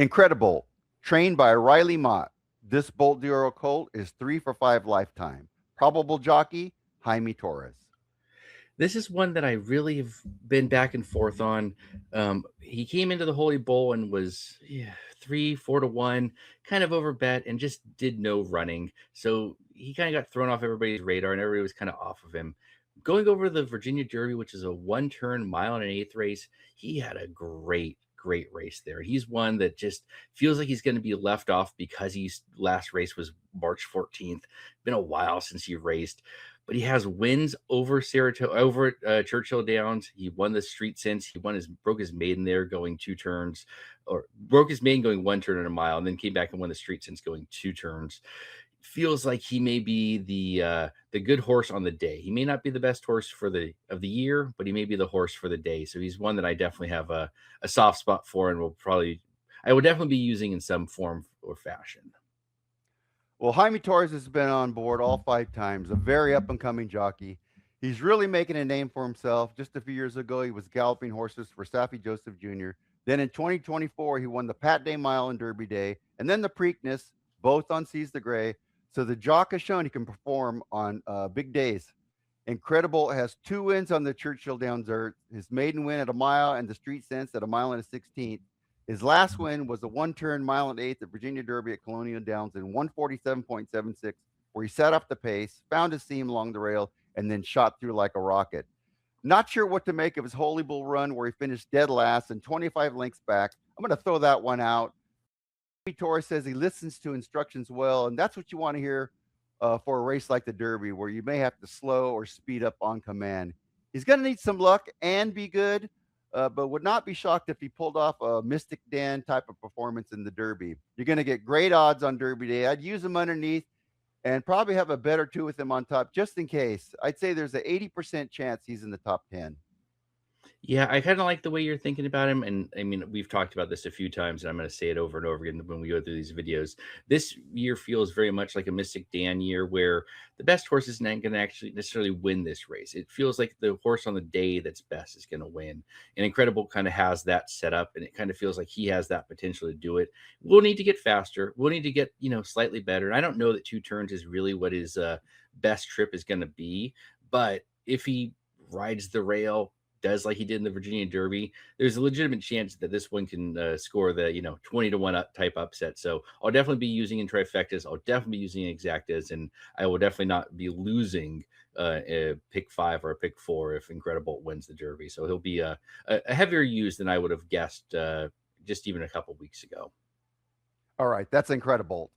Incredibolt, trained by Riley Mott. This Bolt Duro colt is 3 for 5 lifetime. Probable jockey, Jaime Torres. This is one that I really have been back and forth on. He came into the Holy Bowl and was 3, 4 to 1, kind of over bet and just did no running. So he kind of got thrown off everybody's radar and everybody was kind of off of him. Going over the Virginia Derby, which is a 1 turn mile and an eighth race, he had a great race there. He's one that just feels like he's going to be left off because his last race was March 14th. Been a while since he raced, but he has wins over Saratoga, over Churchill Downs. He won the Street Sense. He broke his maiden there going 2 turns, or broke his maiden going 1 turn in a mile, and then came back and won the Street Sense going 2 turns. Feels like he may be the good horse on the day. He may not be the best horse for the year, but he may be the horse for the day. So he's one that I definitely have a soft spot for, and I will definitely be using in some form or fashion. Well, Jaime Torres has been on board all 5 times, a very up and coming jockey. He's really making a name for himself. Just a few years ago, he was galloping horses for Saffie Joseph Jr. Then in 2024, he won the Pat Day Mile and Derby Day, and then the Preakness, both on Seize the Gray. So the jock has shown he can perform on big days. Incredibolt has 2 wins on the Churchill Downs Dirt. His maiden win at a mile and the Street Sense at a mile and a 16th. His last win was a 1 turn mile and eighth at Virginia Derby at Colonial Downs in 147.76, where he sat up the pace, found his seam along the rail, and then shot through like a rocket. Not sure what to make of his Holy Bull run, where he finished dead last and 25 lengths back. I'm going to throw that one out. Torres says he listens to instructions well, and that's what you want to hear for a race like the Derby, where you may have to slow or speed up on command. He's going to need some luck and be good, but would not be shocked if he pulled off a Mystic Dan type of performance in the Derby. You're going to get great odds on Derby Day. I'd use him underneath and probably have a bet or two with him on top just in case. I'd say there's an 80% chance he's in the top 10. Yeah, I kind of like the way you're thinking about him. And I mean, we've talked about this a few times, and I'm going to say it over and over again when we go through these videos. This year feels very much like a Mystic Dan year where the best horse isn't going to actually necessarily win this race. It feels like the horse on the day that's best is going to win. And Incredibolt kind of has that set up, and it kind of feels like he has that potential to do it. We'll need to get faster. We'll need to get, slightly better. And I don't know that 2 turns is really what his best trip is going to be. But if he rides the rail, does like he did in the Virginia Derby, there's a legitimate chance that this one can score the 20 to 1 type upset. So I'll definitely be using in trifectas. I'll definitely be using exactas, and I will definitely not be losing a pick 5 or a pick 4 if Incredibolt wins the Derby. So he'll be a heavier use than I would have guessed just even a couple weeks ago. All right, that's Incredibolt.